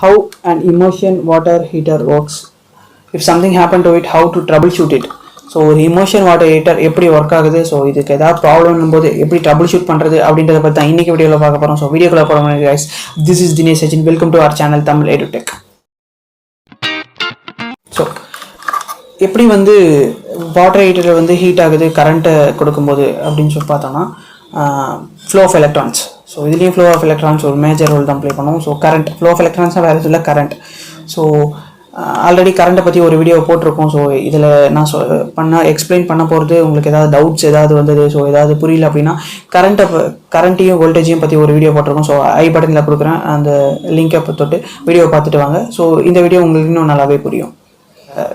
how an immersion water heater works. If something happened to it, how to troubleshoot it. So ஒரு emotion water heater எப்படி work ஆகுது, so இதுக்கு ஏதாவது problem போது எப்படி trouble shoot பண்ணுறது அப்படின்றத பற்றி தான் இன்றைக்கி வீடியோவில் பார்க்க போகிறோம். ஸோ வீடியோக்குள்ள போகிறோம் guys. This is Dineshsachin. Welcome to our channel Tamil EduTech. So எப்படி வாட்டர் ஹீட்டரில் ஹீட் ஆகுது கரண்ட்டை கொடுக்கும்போது அப்படின்னு சொல்லி பார்த்தோம்னா, ஃப்ளோ ஆஃப் எலக்ட்ரான்ஸ். ஸோ இதுலேயும் ஃப்ளோ ஆஃப் எலக்ட்ரான்ஸ் ஒரு மேஜர் ரோல் தான் ப்ளே பண்ணுவோம். ஸோ கரண்ட், ஃப்ளோ ஆஃப் எலக்ட்ரான்ஸ்னால் வேறு இல்லை, கரண்ட். ஸோ ஆல்ரெடி கரண்ட்டை பற்றி ஒரு வீடியோ போட்டிருக்கோம். ஸோ இதில் நான் எக்ஸ்பிளைன் பண்ண போகிறது உங்களுக்கு ஏதாவது டவுட்ஸ் ஏதாவது வந்தது, ஸோ ஏதாவது புரியல அப்படின்னா கரண்ட்டையும் வோல்டேஜையும் பற்றி ஒரு வீடியோ போட்டிருக்கோம். ஸோ ஐ பட்டனில் கொடுக்குறேன், அந்த லிங்கை தொட்டு வீடியோ பார்த்துட்டு வாங்க. ஸோ இந்த வீடியோ உங்களுக்கு இன்னும் நல்லாவே புரியும்.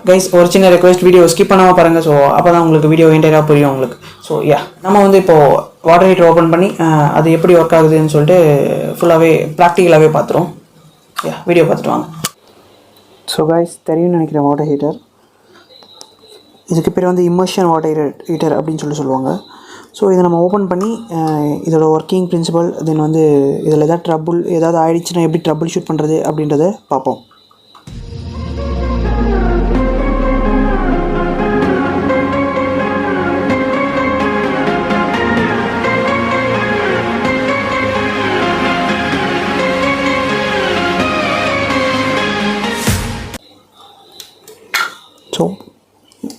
கைஸ், ஒரு சின்ன ரெக்வெஸ்ட், வீடியோ ஸ்கிப் பண்ணாமல் பாருங்கள். ஸோ அப்போ தான் உங்களுக்கு வீடியோ என்டையராக புரியும் உங்களுக்கு. ஸோ நம்ம இப்போது வாட்டர் ஹீட்டர் ஓப்பன் பண்ணி அது எப்படி ஒர்க் ஆகுதுன்னு சொல்லிட்டு ஃபுல்லாகவே ப்ராக்டிக்கலாகவே பார்த்துருவோம். வீடியோ பார்த்துட்டு வாங்க. ஸோ கைஸ், தெரியும்னு நினைக்கிறேன் வாட்டர் ஹீட்டர். இதுக்கு பேர் இம்மர்ஷன் வாட்டர் ஹீட்டர் அப்படின்னு சொல்லுவாங்க. ஸோ இதை நம்ம ஓப்பன் பண்ணி இதோட ஒர்க்கிங் பிரின்சிபல், தென் இதில் ஏதாவது ஆயிடுச்சுன்னா எப்படி ட்ரபிள் ஷூட் பண்ணுறது அப்படின்றத பார்ப்போம். ஸோ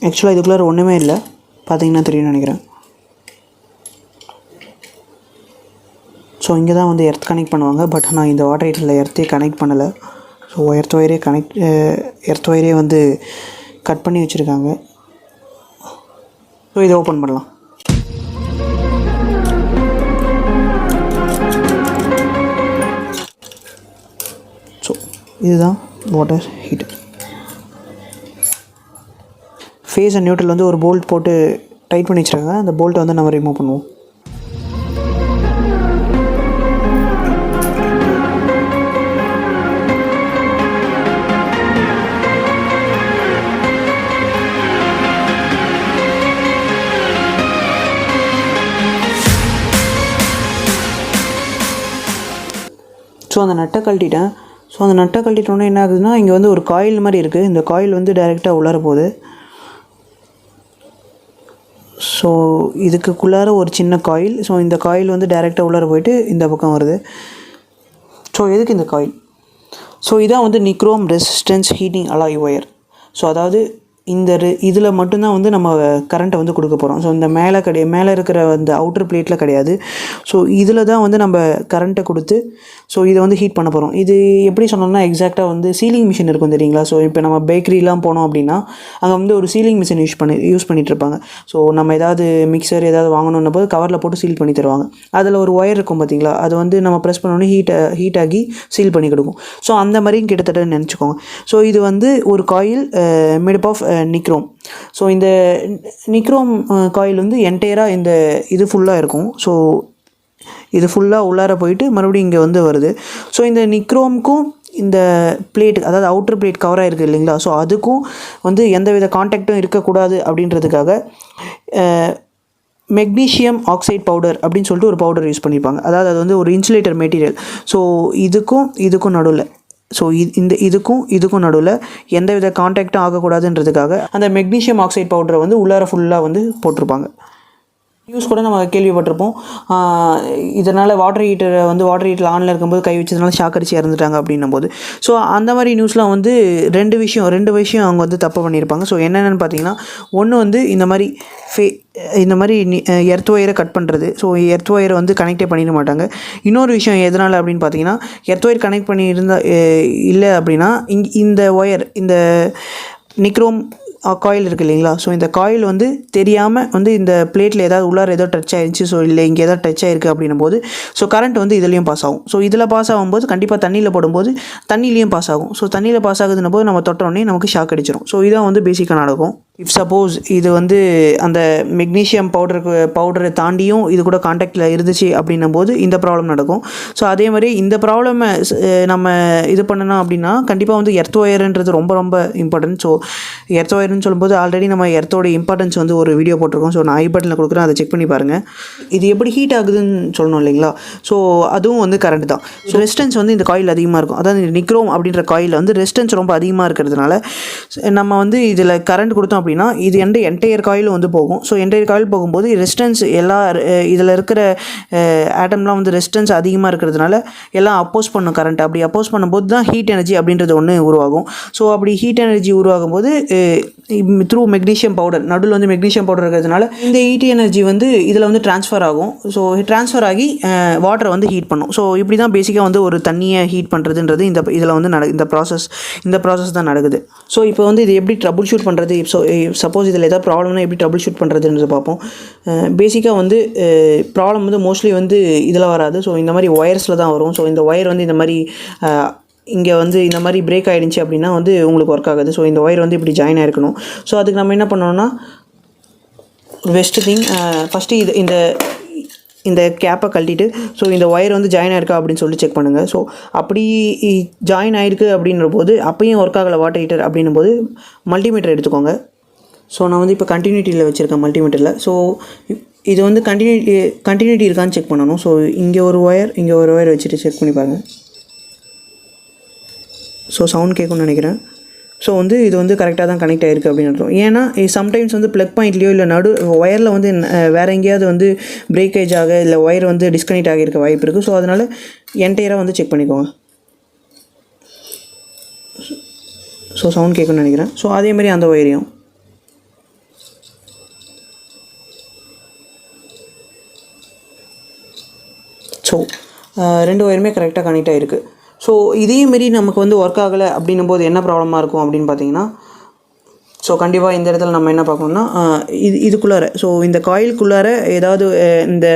ஆக்சுவலாக இதுக்குள்ளே ஒன்றுமே இல்லை, பார்த்தீங்கன்னா தெரியும்னு நினைக்கிறேன். ஸோ இங்கே தான் எர்த் கனெக்ட் பண்ணுவாங்க. பட் நான் இந்த வாட்டர் ஹீட்டரில் எர்த்தே கனெக்ட் பண்ணலை. ஸோ எர்த் ஒயரே கட் பண்ணி வச்சுருக்காங்க. ஸோ இதை ஓப்பன் பண்ணலாம். ஸோ இதுதான் water heater. Phase and neutral ஒரு போல்ட் போட்டு டைட் பண்ணி வச்சுருக்காங்க. அந்த போல்ட்டை நம்ம ரிமூவ் பண்ணுவோம். ஸோ அந்த நட்டை கழட்டிட்டேன். ஸோ அந்த நட்டை கழட்டிட்டோன்னே என்ன ஆகுதுன்னா, இங்கே ஒரு காயில் மாதிரி இருக்குது. இந்த காயில் டைரெக்டாக உள்ளார போகுது. ஸோ இதுக்குள்ளார ஒரு சின்ன காயில். ஸோ இந்த காயில் டைரெக்டாக உள்ளார போயிட்டு இந்த பக்கம் வருது. ஸோ எதுக்கு இந்த காயில்? ஸோ இதான் nichrome resistance heating alloy wire. So அதாவது இதில் மட்டும்தான் நம்ம கரண்ட்டை கொடுக்க போகிறோம். ஸோ இந்த மேலே இருக்கிற அந்த அவுட்டர் பிளேட்டில் கிடையாது. ஸோ இதில் தான் நம்ம கரண்ட்டை கொடுத்து ஸோ இதை ஹீட் பண்ண போகிறோம். இது எப்படி சொன்னோம்னா, எக்ஸாக்டாக சீலிங் மிஷின் இருக்கும் தெரியுங்களா? ஸோ இப்போ நம்ம பேக்கரிலாம் போனோம் அப்படின்னா அங்கே ஒரு சீலிங் மிஷின் யூஸ் பண்ணிகிட்டு இருப்பாங்க. ஸோ நம்ம ஏதாவது மிக்சர் ஏதாவது வாங்கணுன்ன போது கவரில் போட்டு சீல் பண்ணி தருவாங்க. அதில் ஒரு ஒயர் இருக்கும் பார்த்தீங்களா? அது நம்ம ப்ரெஸ் பண்ணோன்னே ஹீட் ஆகி சீல் பண்ணி கொடுக்கும். ஸோ அந்த மாதிரியும் கிட்டத்தட்ட நினச்சிக்கோங்க. ஸோ இது ஒரு coil made of nichrome. So இந்த நிக்ரோம் காயில் என்டையராக இது ஃபுல்லாக இருக்கும். ஸோ இது ஃபுல்லாக உள்ளார போயிட்டு மறுபடியும் இங்கே வருது. ஸோ இந்த நிக்ரோமுக்கும் இந்த பிளேட், அதாவது அவுட்டர் பிளேட் கவராக இருக்குது இல்லைங்களா? ஸோ அதுக்கும் எந்தவித கான்டாக்டும் இருக்கக்கூடாது அப்படின்றதுக்காக மெக்னீஷியம் ஆக்சைடு பவுடர் அப்படின்னு சொல்லிட்டு ஒரு பவுடர் யூஸ் பண்ணியிருப்பாங்க. அதாவது அது ஒரு இன்சுலேட்டர் மெட்டீரியல். ஸோ இதுக்கும் நடுவில், ஸோ இதுக்கும் நடுவில் எந்தவித கான்டாக்டும் ஆகக்கூடாதுன்றதுக்காக அந்த மெக்னீஷியம் ஆக்சைடு பவுடரை உள்ளார ஃபுல்லாக போட்டிருப்பாங்க. நியூஸ் கூட நம்ம கேள்விப்பட்டிருப்போம். இதனால் வாட்டர் ஹீட்டர் ஆனில் இருக்கும்போது கை வச்சதுனால ஷாக் அடிச்சு இறந்துட்டாங்க அப்படின்னும் போது. ஸோ அந்த மாதிரி நியூஸ்லாம் ரெண்டு விஷயம் அவங்க தப்பு பண்ணியிருப்பாங்க. ஸோ என்னென்னு பார்த்தீங்கன்னா, ஒன்று இந்த மாதிரி எர்த் ஒயரை கட் பண்ணுறது. ஸோ எர்த் ஒயரை கனெக்டே பண்ணிட மாட்டாங்க. இன்னொரு விஷயம் எதனால் அப்படின்னு பார்த்தீங்கன்னா, எர்த் ஒயர் கனெக்ட் பண்ணியிருந்தால் இல்லை அப்படின்னா இந்த ஒயர், இந்த நிக்ரோம் காயில் இருக்குது இல்லைங்களா? ஸோ இந்த காயில் தெரியாமல் இந்த பிளேட்டில் ஏதாவது உள்ளார ஏதோ டச் ஆகிடுச்சு, ஸோ இல்லை இங்கே ஏதாவது டச் ஆகிருக்கு அப்படின்னும் போது ஸோ கரண்ட் இதுலேயும் பாஸ் ஆகும். ஸோ இதில் பாஸ் ஆகும்போது கண்டிப்பாக தண்ணியில் போடும்போது தண்ணியிலையும் பாஸ் ஆகும். ஸோ தண்ணியில் பாஸ் ஆகுதுன்னும் போது நம்ம தொட்டோடனே நமக்கு ஷாக் அடிச்சிடும். ஸோ இதான் பேசிக்காக நடக்கும். இஃப் சப்போஸ் இது வந்து அந்த மெக்னீஷியம் பவுடரை தாண்டியும் இது கூட காண்டாக்டில் இருந்துச்சு அப்படின்னும் போது இந்த ப்ராப்ளம் நடக்கும். ஸோ அதே மாதிரி இந்த ப்ராப்ளமை நம்ம இது பண்ணணும் அப்படின்னா கண்டிப்பாக வந்து எர்த் ஒயருன்றது ரொம்ப ரொம்ப இம்பார்ட்டன்ட். ஸோ எர்த் ஒயர்னு சொல்லும்போது ஆல்ரெடி நம்ம எர்த்தோட இம்பார்ட்டன்ஸ் வந்து ஒரு வீடியோ போட்டிருக்கோம். ஸோ நான் ஐ பட்டனில் கொடுக்குறேன், அதை செக் பண்ணி பாருங்கள். இது எப்படி ஹீட் ஆகுதுன்னு சொல்லணும் இல்லைங்களா? ஸோ அதுவும் வந்து கரண்ட் தான். ஸோ ரெசிஸ்டன்ஸ் வந்து இந்த காயில் அதிகமாக இருக்கும். அதாவது நிக்ரோம் அப்படின்ற காயில் வந்து ரெசிஸ்டன்ஸ் ரொம்ப அதிகமாக இருக்கிறதுனால நம்ம வந்து இதில் கரண்ட் கொடுத்தோம் அப்படின்னா இது என்டையர் காயில் வந்து போகும். ஸோ என்டையர் காயில் போகும்போது ரெசிஸ்டன்ஸ் எல்லா இதில் இருக்கிற ஆட்டம்லாம் வந்து ரெசிஸ்டன்ஸ் அதிகமாக இருக்கிறதுனால எல்லாம் அப்போஸ் பண்ணும் கரண்ட். அப்படி அப்போஸ் பண்ணும்போது தான் ஹீட் எனர்ஜி அப்படின்றது ஒன்று உருவாகும். ஸோ அப்படி ஹீட் எனர்ஜி உருவாகும் போது த்ரூ மெக்னீஷியம் பவுடர், நடுவில் வந்து மெக்னீஷியம் பவுடர் இருக்கிறதுனால இந்த ஹீட் எனர்ஜி வந்து இதில் வந்து ட்ரான்ஸ்ஃபர் ஆகும். ஸோ ட்ரான்ஸ்ஃபர் ஆகி வாட்டரை வந்து ஹீட் பண்ணும். ஸோ இப்படி தான் பேசிக்காக வந்து ஒரு தண்ணியை ஹீட் பண்ணுறதுன்றது இதில் வந்து இந்த ப்ராசஸ் தான் நடக்குது. ஸோ இப்போ வந்து இது எப்படி ட்ரபுள் ஷூட் பண்ணுறது, ஸோ சப்போஸ் இதில் ஏதாவது ப்ராப்ளம்னா எப்படி ட்ரபுள் ஷூட் பண்ணுறதுன்னு பார்ப்போம். பேசிக்காக வந்து ப்ராப்ளம் வந்து மோஸ்ட்லி வந்து இதில் வராது. ஸோ இந்த மாதிரி ஒயர்ஸில் தான் வரும். ஸோ இந்த ஒயர் வந்து இந்த மாதிரி இங்கே வந்து இந்த மாதிரி பிரேக் ஆகிடுச்சு அப்படின்னா வந்து உங்களுக்கு ஒர்க் ஆகுது. ஸோ இந்த ஒயர் வந்து இப்படி ஜாயின் ஆகிருக்கணும். ஸோ அதுக்கு நம்ம என்ன பண்ணோம்னா பெஸ்ட்டு திங் ஃபஸ்ட்டு இந்த கேப்பை கழட்டிட்டு ஸோ இந்த ஒயர் வந்து ஜாயின் ஆயிருக்கா அப்படின்னு சொல்லி செக் பண்ணுங்கள். ஸோ அப்படி ஜாயின் ஆகிருக்கு அப்படின்ற போது அப்பயும் ஒர்க் ஆகலை வாட்டர் ஹீட்டர் அப்படின்னும் போது மல்டிமீட்டர் எடுத்துக்கோங்க. ஸோ நான் வந்து இப்போ கண்டினியூட்டியில் வச்சுருக்கேன் மல்டிமீட்டரில். ஸோ இது வந்து கண்டினியூட்டி இருக்கான்னு செக் பண்ணணும். ஸோ இங்கே ஒரு ஒயர் வச்சுட்டு செக் பண்ணி பாருங்கள். ஸோ சவுண்ட் கேட்கும்னு நினைக்கிறேன். ஸோ வந்து இது வந்து கரெக்டாக தான் கனெக்ட் ஆகிருக்கு அப்படின்னு அர்த்தம். ஏன்னா சம்டைம்ஸ் வந்து ப்ளக் பாயிண்ட்லேயோ இல்லை ஒயரில் வந்து வேறு எங்கேயாவது வந்து பிரேக்கேஜ் ஆக இல்லை ஒயர் வந்து டிஸ்கனெக்ட் ஆகியிருக்க வாய்ப்பு இருக்குது. ஸோ அதனால் என்டையராக வந்து செக் பண்ணிக்கோங்க. ஸோ சவுண்ட் கேட்கும்னு நினைக்கிறேன். ஸோ அதே மாதிரி அந்த ஒயரையும் ஸோ 2 ஒயருமே கரெக்டாக கனெக்ட் ஆகிருக்கு. ஸோ இதேமாரி நமக்கு வந்து ஒர்க் ஆகலை அப்படின்னும் போது என்ன ப்ராப்ளமாக இருக்கும் அப்படின்னு பார்த்தீங்கன்னா, ஸோ கண்டிப்பாக இந்த இடத்துல நம்ம என்ன பார்க்கணும்னா இதுக்குள்ளார, ஸோ இந்த காயிலுக்குள்ளார ஏதாவது இந்த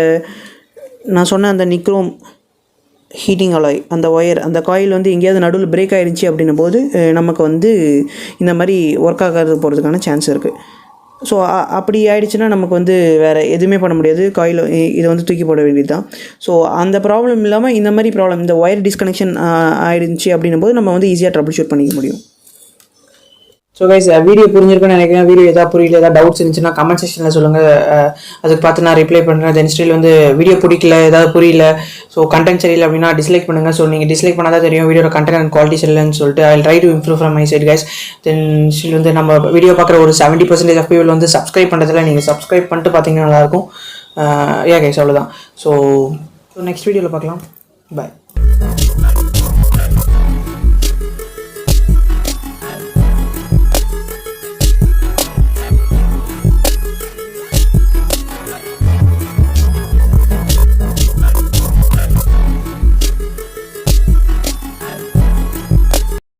நான் சொன்ன அந்த நிக்ரோம் ஹீட்டிங் அலாய் அந்த ஒயர் அந்த காயில் வந்து எங்கேயாவது நடுவில் பிரேக் ஆகிடுச்சு அப்படின்னும் போது நமக்கு வந்து இந்த மாதிரி ஒர்க் ஆகாது போகிறதுக்கான சான்ஸ் இருக்குது. ஸோ அப்படி ஆகிடுச்சுன்னா நமக்கு வந்து வேறு எதுவுமே பண்ண முடியாது. காயில் இதை வந்து தூக்கி போட வேண்டியது தான். ஸோ அந்த ப்ராப்ளம் இல்லாமல் இந்த மாதிரி ப்ராப்ளம் இந்த ஒயர் டிஸ்கனெக்ஷன் ஆகிடுச்சு அப்படின்னும் போது நம்ம வந்து ஈஸியாக ட்ரபிள் ஷூட் பண்ணிக்க முடியும். ஸோ கைஸ் வீடியோ புரிஞ்சிருக்குன்னு நினைக்கிறேன். வீடியோ எதாவது புரியல, ஏதாவது டவுட்ஸ் இருந்துச்சுன்னா கமெண்ட் செக்ஷனில் சொல்லுங்கள். அதுக்கு பார்த்து நான் ரிப்ளை பண்ணுறேன். தென் ஸ்டில் வந்து வீடியோ பிடிக்கல, ஏதாவது புரியல, ஸோ கண்டென்ட் சரியில்லை அப்படின்னா டிஸ்லைக் பண்ணுங்கள். ஸோ நீங்கள் டிஸ்லைக் பண்ணால் தான் தெரியும் வீடியோட கண்டென்ட் அண்ட் குவாலிட்டி சரியில்லைன்னு சொல்லிட்டு. I will try to improve from my side guys. Then still வந்து நம்ம வீடியோ பார்க்குற ஒரு 70% ஆஃப் பீப்புள் வந்து சப்ஸ்கிரைப் பண்ணுறதுல நீங்கள் சப்ஸ்கிரைப் பண்ணிட்டு பார்த்தீங்கன்னா நல்லாயிருக்கும். கைஸ் அவ்வளோதான். ஸோ நெக்ஸ்ட் வீடியோவில் பார்க்கலாம். பாய்.